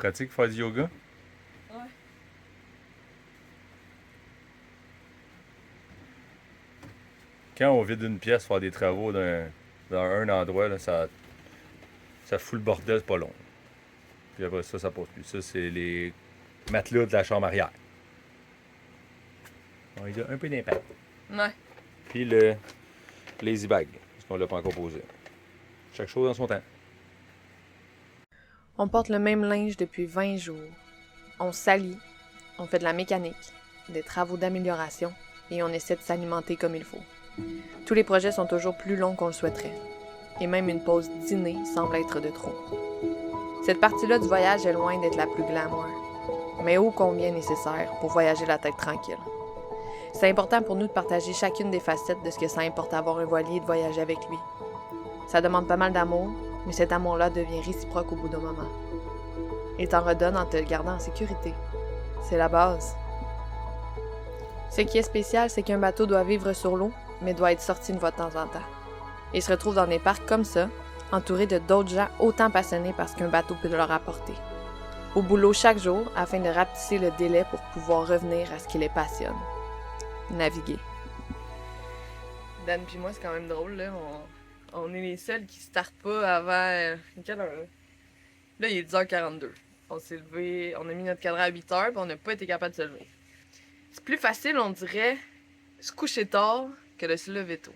pratique faire du yoga? Ouais. Quand on vide une pièce, faire des travaux dans un endroit, là, ça fout le bordel, c'est pas long. Puis après ça, ça passe plus. Ça, c'est les matelas de la chambre arrière. On y a un peu d'impact. Ouais. Puis le lazy bag, parce qu'on l'a pas encore posé. Chaque chose dans son temps. On porte le même linge depuis 20 jours. On salit, on fait de la mécanique, des travaux d'amélioration et on essaie de s'alimenter comme il faut. Tous les projets sont toujours plus longs qu'on le souhaiterait. Et même une pause dîner semble être de trop. Cette partie-là du voyage est loin d'être la plus glamour, mais ô combien nécessaire pour voyager la tête tranquille. C'est important pour nous de partager chacune des facettes de ce que ça importe d'avoir un voilier et de voyager avec lui. Ça demande pas mal d'amour, mais cet amour-là devient réciproque au bout d'un moment. Il t'en redonne en te gardant en sécurité. C'est la base. Ce qui est spécial, c'est qu'un bateau doit vivre sur l'eau, mais doit être sorti une fois de temps en temps. Il se retrouve dans des parcs comme ça, entouré de d'autres gens autant passionnés par ce qu'un bateau peut leur apporter. Au boulot chaque jour, afin de rapetisser le délai pour pouvoir revenir à ce qui les passionne. Naviguer. Dan puis moi, c'est quand même drôle, là. On est les seuls qui startent pas avant... quelle heure, là? Là, il est 10h42. On s'est levé, on a mis notre cadran à 8h, puis on n'a pas été capable de se lever. C'est plus facile, on dirait, se coucher tard que de se lever tôt.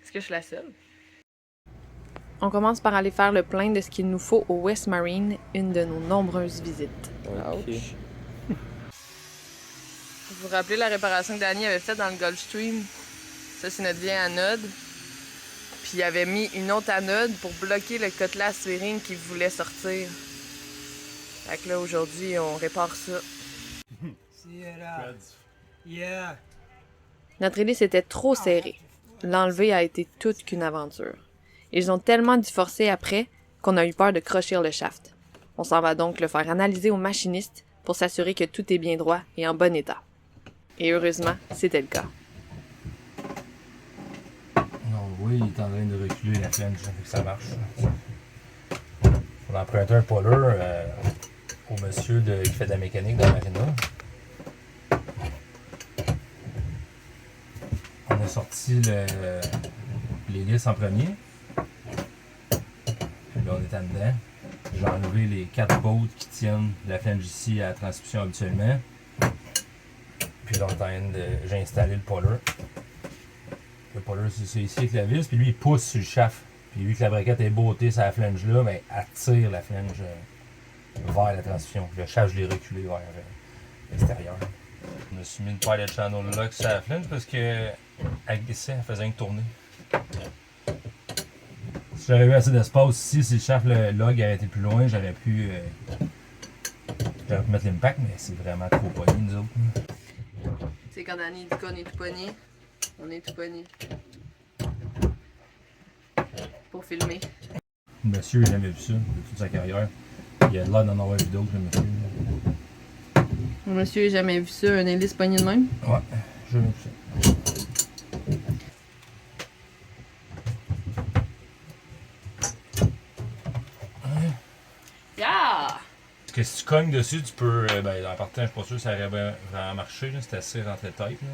Est-ce que je suis la seule? On commence par aller faire le plein de ce qu'il nous faut au West Marine, une de nos nombreuses visites. Ouch. Vous vous rappelez la réparation que Danny avait faite dans le Gulfstream? Ça, c'est notre vieille anode. Puis il avait mis une autre anode pour bloquer le cutlass Svering qui voulait sortir. Fait que là, aujourd'hui, on répare ça. Yeah. Notre hélice était trop serrée. L'enlever a été toute qu'une aventure. Ils ont tellement divorcé après qu'on a eu peur de crochir le shaft. On s'en va donc le faire analyser au machiniste pour s'assurer que tout est bien droit et en bon état. Et heureusement, c'était le cas. Non, oui, il est en train de reculer la flange, ça fait que ça marche. On a emprunté un poller au monsieur qui fait de la mécanique dans la marina. On a sorti l'hélice en premier. Puis là, on est en dedans. J'ai enlevé les 4 boats qui tiennent la flange ici à la transmission habituellement. Puis là, j'ai installé le poller. Le poller, c'est ici avec la vis, puis lui, il pousse sur le shaft. Puis vu que la braquette est bottée sur la flange là, ben, elle tire la flange vers la transmission. Le shaft, je l'ai reculé vers l'extérieur. On a soumis une paire de channel lock sur la flange parce qu'elle glissait, elle faisait une tournée. Si j'avais eu assez d'espace ici, si le shaft le log avait été plus loin, j'aurais pu mettre l'impact, mais c'est vraiment trop pogné, nous autres. C'est quand Danny dit qu'on est tout pogné, on est tout pogné. Pour filmer. Le monsieur, il n'a jamais vu ça de toute sa carrière. Il a l'air d'en avoir vu d'autres, le monsieur. Monsieur, j'ai jamais vu ça, un hélice pogné de même. Ouais, jamais vu ça. Yeah! Parce que si tu cognes dessus, tu peux. Ben, en partant, je suis pas sûr que ça aurait vraiment marché. C'est assez rentré tête. Là.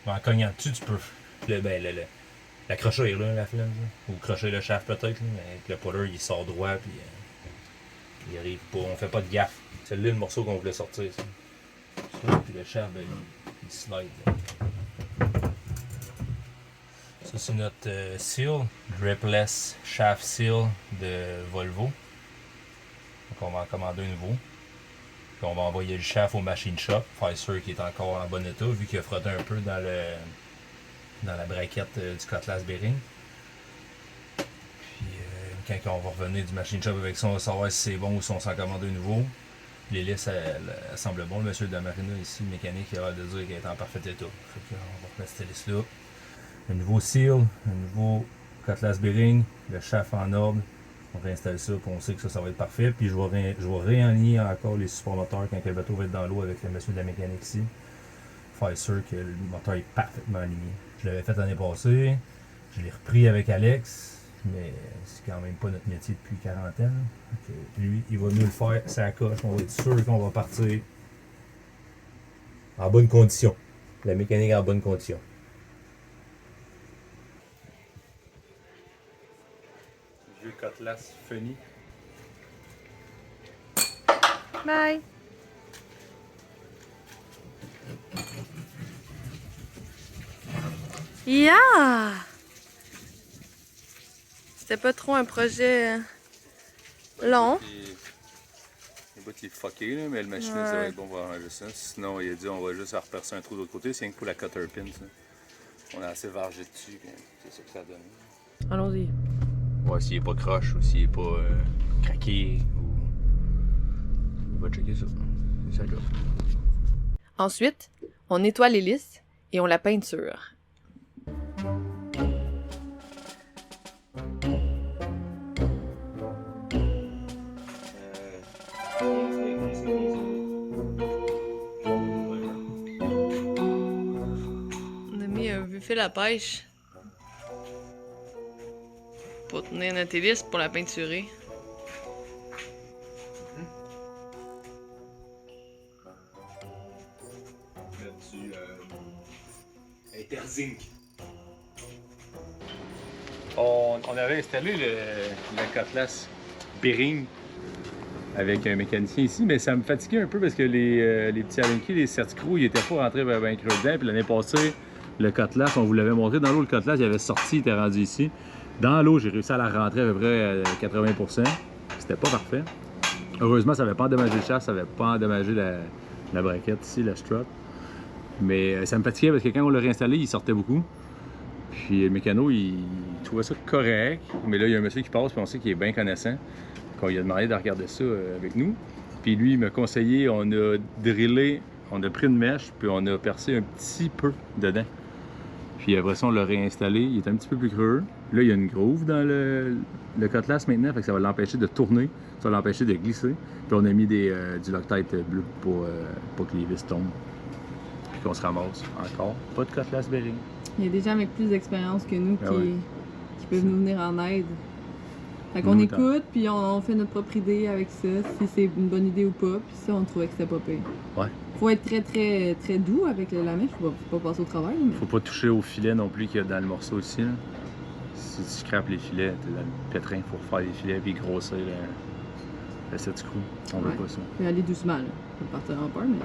Mais en cognant dessus, tu peux. L'accrocher, là, la flange. Ou crocher le shaft peut-être. Là, mais avec le puller, il sort droit. Puis il arrive pas. On fait pas de gaffe. C'est là le morceau qu'on voulait sortir. Ça. Puis le shaft, ben, il slide. Là. Ça, c'est notre seal. Gripless Shaft Seal de Volvo. Donc, on va en commander un nouveau. Puis on va envoyer le shaft au machine shop, faire sûr qu'il est encore en bon état, vu qu'il a frotté un peu dans la braquette du cutlass bearing. Puis quand on va revenir du machine shop avec ça, on va savoir si c'est bon ou si on s'en commande un nouveau. L'hélice, elle semble bon. Le monsieur de la marina ici, le mécanique, il a l'air de dire qu'elle est en parfait état. Fait qu'on va remettre cette hélice-là. Un nouveau seal, un nouveau cutlass bearing, le shaft en ordre. On réinstalle ça, puis on sait que ça va être parfait. Puis je vais réaligner encore les supports moteurs quand le bateau va être dans l'eau avec le monsieur de la mécanique ici. Faire sûr que le moteur est parfaitement aligné. Je l'avais fait l'année passée. Je l'ai repris avec Alex. mais c'est quand même pas notre métier depuis 40 ans. Donc, lui, il va nous le faire, ça coche, on va être sûr qu'on va partir en bonne condition. La mécanique en bonne condition. Vieux Cutlass Funny. Bye! Yeah! C'était pas trop un projet long. Le bout qui est fucké, là, mais le machiniste ça va être bon pour enlever ça. Sinon, il a dit on va juste repercer un trou de l'autre côté. C'est rien que pour la cutter pin. Ça. On a assez vargé dessus. C'est ça que ça donne. Allons-y. Ouais, s'il est pas croche ou s'il est pas craqué. On va checker ça. C'est ça là. Ensuite, on nettoie l'hélice et on la peinture. On a mis un fil à pêche pour tenir notre hélice pour la peinturer. Du Interzinc. On avait installé le Cutlass Bearing avec un mécanicien ici, mais ça me fatiguait un peu parce que les petits Allen key, les certicroux, ils étaient pas rentrés bien creux dedans. Puis l'année passée, le Cutlass, on vous l'avait montré dans l'eau, le Cutlass, il avait sorti, il était rendu ici. Dans l'eau, j'ai réussi à la rentrer à peu près à 80%. C'était pas parfait. Heureusement, ça n'avait pas endommagé le shaft, ça n'avait pas endommagé la braquette ici, la strut. Mais ça me fatiguait parce que quand on l'a réinstallé, il sortait beaucoup. Puis le mécano, il trouvait ça correct. Mais là, il y a un monsieur qui passe, puis on sait qu'il est bien connaissant. On lui a demandé de regarder ça avec nous. Puis lui, il m'a conseillé, on a drillé, on a pris une mèche, puis on a percé un petit peu dedans. Puis après ça, on l'a réinstallé, il est un petit peu plus creux. Là, il y a une groove dans le Cutlass maintenant, fait que ça va l'empêcher de tourner, ça va l'empêcher de glisser. Puis on a mis du Loctite bleu pour que les vis tombent. Puis qu'on se ramasse encore. Pas de Cutlass Bearing. Il y a des gens avec plus d'expérience que nous qui peuvent nous venir en aide. Fait qu'on Nous, écoute, puis on fait notre propre idée avec ça, si c'est une bonne idée ou pas, puis ça, on trouvait que c'était pas pire. Ouais. Faut être très, très, très doux avec la mèche, faut pas passer au travail. Mais... Faut pas toucher au filet non plus qu'il y a dans le morceau ici. Là. Si tu scrapes les filets, t'es dans le pétrin pour faire les filets puis grossir le certicroux. On veut pas ça. Faut y aller doucement, là. Faut partir en peur, mais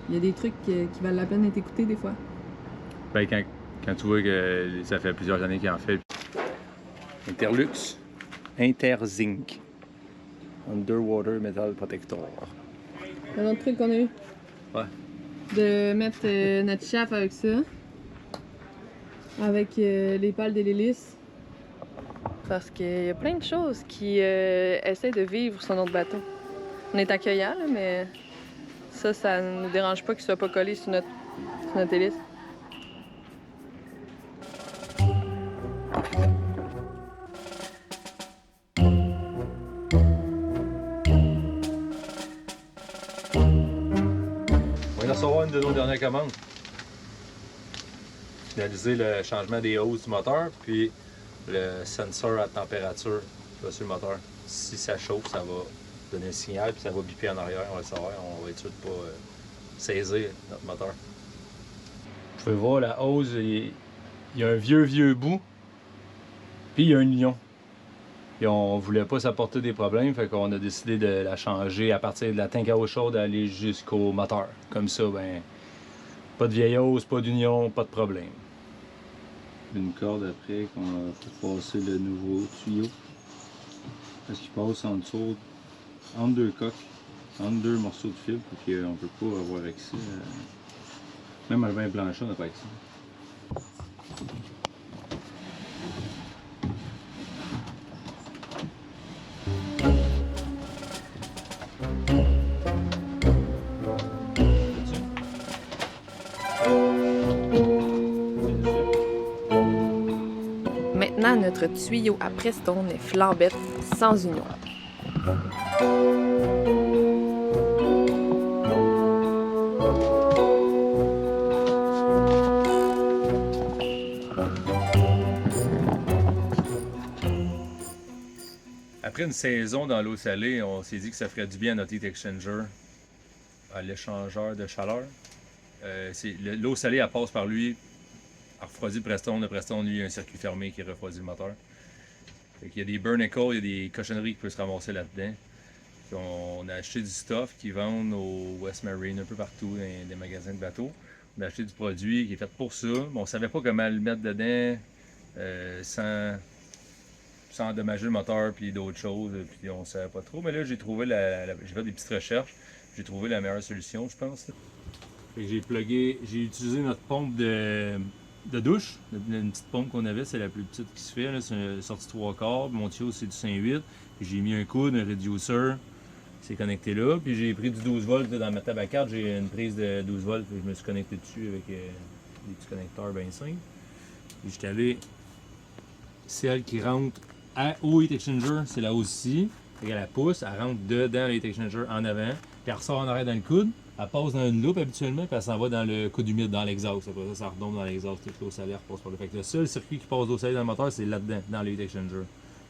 il y a des trucs qui valent la peine d'être écoutés des fois. Ben, quand tu vois que ça fait plusieurs années qu'il en fait. Interzinc. Underwater Metal Protector. Un autre truc qu'on a eu. Ouais. De mettre notre chape avec ça. Avec les pales de l'hélice. Parce qu'il y a plein de choses qui essaient de vivre sur notre bateau. On est accueillant, là, mais ça ne nous dérange pas qu'il soit pas collé sur notre hélice. On vient de recevoir une de nos dernières commandes. Finaliser le changement des hausses du moteur, puis le sensor à température sur le moteur. Si ça chauffe, ça va donner un signal, puis ça va biper en arrière, on va le savoir. On va être sûr de ne pas saisir notre moteur. Vous pouvez voir la hausse, il y a un vieux bout, puis il y a un lion. Et on voulait pas s'apporter des problèmes, fait qu'on a décidé de la changer à partir de la tank à eau chaude aller jusqu'au moteur. Comme ça, ben, pas de vieille hausse, pas d'union, pas de problème. Une corde après qu'on a fait passer le nouveau tuyau. Parce qu'il passe en dessous, entre deux coques, entre deux morceaux de fibre, puis on peut pas avoir accès. Même à un plancher, on n'a pas accès. Maintenant, notre tuyau à Prestone est flambette, sans union. après une saison dans l'eau salée, on s'est dit que ça ferait du bien à notre heat exchanger, à l'échangeur de chaleur. L'eau salée, elle passe par lui, elle refroidit le Preston. Le Preston, lui, a un circuit fermé qui refroidit le moteur. Fait qu'il y a des burnicles, il y a des cochonneries qui peuvent se ramasser là-dedans. Puis on a acheté du stuff qu'ils vendent au West Marine, un peu partout dans des magasins de bateaux. On a acheté du produit qui est fait pour ça, mais on savait pas comment le mettre dedans sans endommager le moteur puis d'autres choses, puis on savait pas trop. Mais là, j'ai trouvé j'ai fait des petites recherches, j'ai trouvé la meilleure solution, je pense. Fait que j'ai utilisé notre pompe de douche, une petite pompe qu'on avait, c'est la plus petite qui se fait, là, c'est une sortie 3/4, mon tuyau c'est du 5,8, puis j'ai mis un coude, un reducer, c'est connecté là, puis j'ai pris du 12 volts dans ma table à carte, j'ai une prise de 12 volts, puis je me suis connecté dessus avec des petits connecteurs bien simples. Puis j'étais allé, celle qui rentre au heat exchanger, c'est là aussi, fait qu'elle la pousse, elle rentre dedans le heat exchanger en avant, puis elle ressort en arrière dans le coude. Elle passe dans une loupe habituellement, puis elle s'en va dans le coude humide, dans l'exhaust. Après ça retombe dans l'exhaust, toute l'eau salée repasse par le. Fait que le seul circuit qui passe d'eau salée dans le moteur, c'est là-dedans, dans le heat exchanger.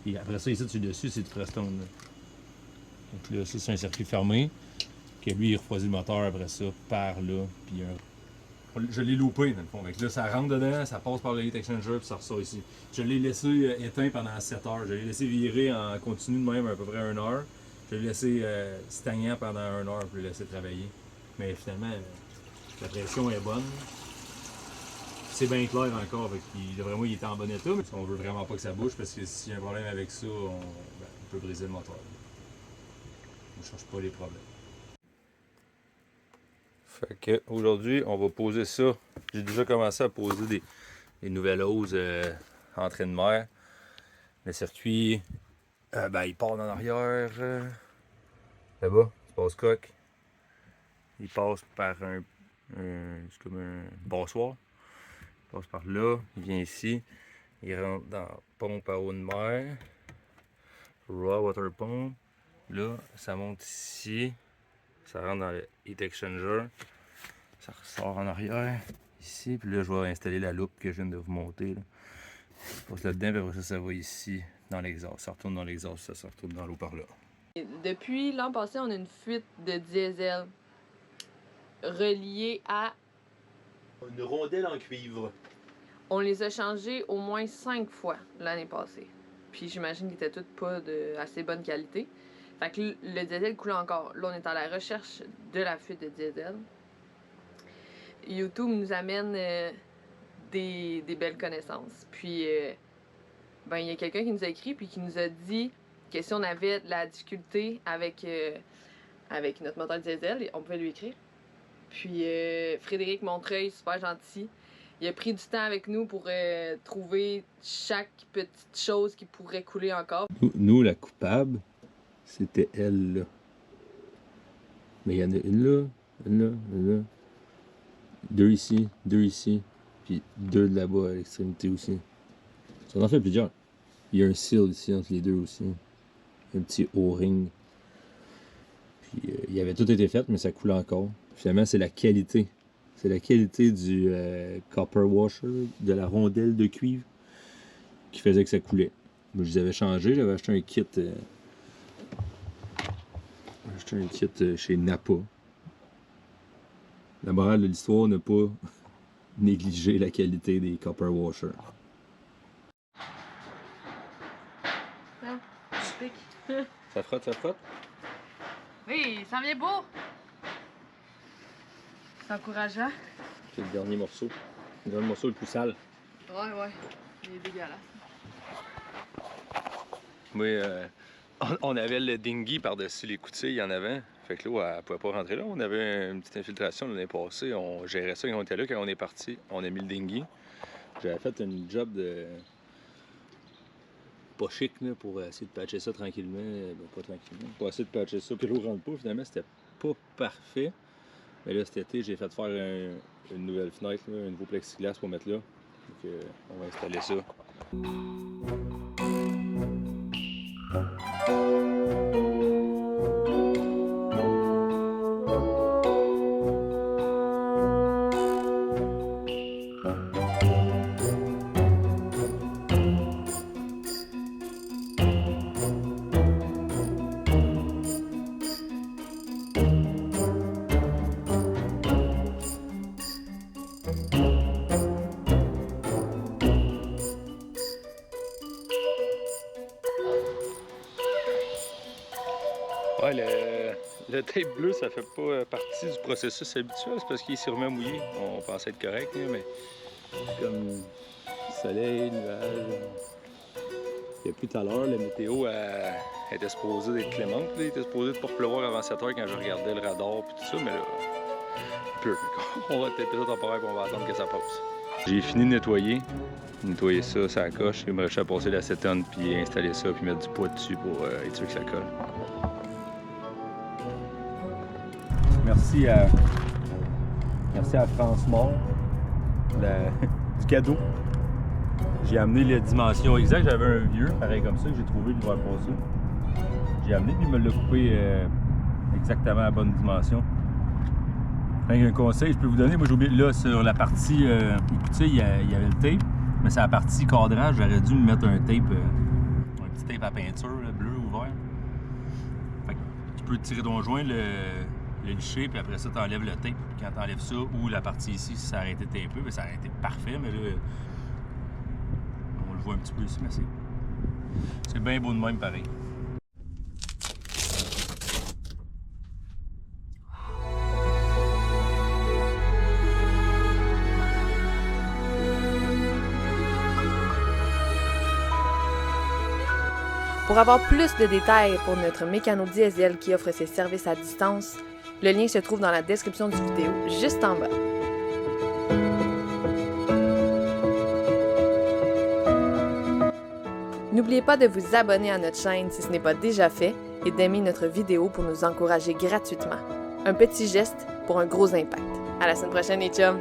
Et après ça, ici, dessus, c'est du Preston. Là. Donc là, ça, c'est un circuit fermé, que lui, il refroidit le moteur après ça, par là, puis je l'ai loupé, dans le fond. Fait que là, ça rentre dedans, ça passe par le heat exchanger, puis ça ressort ici. Je l'ai laissé éteint pendant 7 heures. Je l'ai laissé virer en continu de même à peu près 1 heure. Je l'ai laissé stagnant pendant 1 heure, puis le laisser travailler. Mais finalement, la pression est bonne. C'est bien clair encore, vraiment il est en bon état, mais on veut vraiment pas que ça bouge parce que s'il y a un problème avec ça, on peut briser le moteur. On ne cherche pas les problèmes. Fait que aujourd'hui, on va poser ça. J'ai déjà commencé à poser des nouvelles hoses entrée de mer. Le circuit, il part en arrière. Là-bas, tu passes coque. Il passe par c'est comme un passoire. Il passe par là, il vient ici. Il rentre dans la pompe à eau de mer. Raw water pump. Là, ça monte ici. Ça rentre dans le heat exchanger. Ça ressort en arrière. Ici. Puis là, je vais installer la loupe que je viens de vous monter. Là. Ça passe là-dedans, puis après ça va ici, dans l'exhaust. Ça retourne dans l'exhaust, ça retourne dans l'eau par là. Depuis l'an passé, on a une fuite de diesel reliée à... Une rondelle en cuivre. On les a changés au moins 5 fois l'année passée. Puis j'imagine qu'ils étaient toutes pas de assez bonne qualité. Fait que le diesel coulait encore. Là, on est à la recherche de la fuite de diesel. YouTube nous amène des belles connaissances. Puis, il y a quelqu'un qui nous a écrit puis qui nous a dit que si on avait de la difficulté avec notre moteur diesel, on pouvait lui écrire. Puis Frédéric Montreuil, super gentil, il a pris du temps avec nous pour trouver chaque petite chose qui pourrait couler encore. Nous, la coupable, c'était elle là. Mais il y en a une là, une là, une là. 2 ici, puis 2 de là-bas à l'extrémité aussi. Ça en fait plusieurs. Il y a un seal ici entre les deux aussi. Un petit O-ring. Puis il avait tout été fait, mais ça coule encore. Finalement, c'est la qualité. C'est la qualité du copper washer, de la rondelle de cuivre, qui faisait que ça coulait. Moi, je les avais changés, j'avais acheté un kit. Chez Napa. La morale de l'histoire, ne pas négliger la qualité des copper washers. Ah, je pique. Ça frotte, ça frotte? Oui, ça vient beau! C'est encourageant. C'est le dernier morceau. Le dernier morceau le plus sale. Ouais. Il est dégueulasse. Oui, on avait le dinghy par-dessus les coutilles en avant. Fait que l'eau, elle pouvait pas rentrer là. On avait une petite infiltration l'année passée. On gérait ça quand on était là. Quand on est parti, on a mis le dinghy. J'avais fait une job de... pas chic là, pour essayer de patcher ça tranquillement. Pas tranquillement. Pour essayer de patcher ça. Puis l'eau rentre pas. Finalement, c'était pas parfait. Mais là, cet été, j'ai fait faire une nouvelle fenêtre, là, un nouveau plexiglas pour mettre là. Donc, on va installer ça. tape bleue, ça fait pas partie du processus habituel, c'est parce qu'il s'est remis mouillé. On pensait être correct, hein, mais comme soleil, nuages. Il y a plus tout à l'heure, la météo était supposée d'être clémente. Là. Il était supposé de pas pleuvoir avant 7 heures quand je regardais le radar et tout ça, mais là, il pleut. On va être temporaire et on va attendre que ça passe. J'ai fini de nettoyer ça, ça coche. Il me restait à passer l'acétone, puis installer ça, puis mettre du poids dessus pour être sûr que ça colle. Merci à France Mort du cadeau. J'ai amené les dimensions exactes. J'avais un vieux, pareil comme ça, que j'ai trouvé l'hiver passé. J'ai amené, puis il me l'a coupé exactement à la bonne dimension. Un conseil que je peux vous donner, moi j'ai oublié, là, sur la partie, écoutez, il y avait le tape, mais sur la partie cadrage, j'aurais dû me mettre un tape, un petit tape à peinture, là, bleu ou vert. Fait que tu peux tirer ton joint, le licher, puis après ça, tu enlèves le tape. Puis quand tu enlèves ça, ou la partie ici, si ça aurait été tapé, bien, ça aurait été parfait, mais là, on le voit un petit peu ici, mais c'est bien beau de même pareil. Pour avoir plus de détails pour notre mécano diesel qui offre ses services à distance, le lien se trouve dans la description du vidéo, juste en bas. N'oubliez pas de vous abonner à notre chaîne si ce n'est pas déjà fait et d'aimer notre vidéo pour nous encourager gratuitement. Un petit geste pour un gros impact. À la semaine prochaine les chums!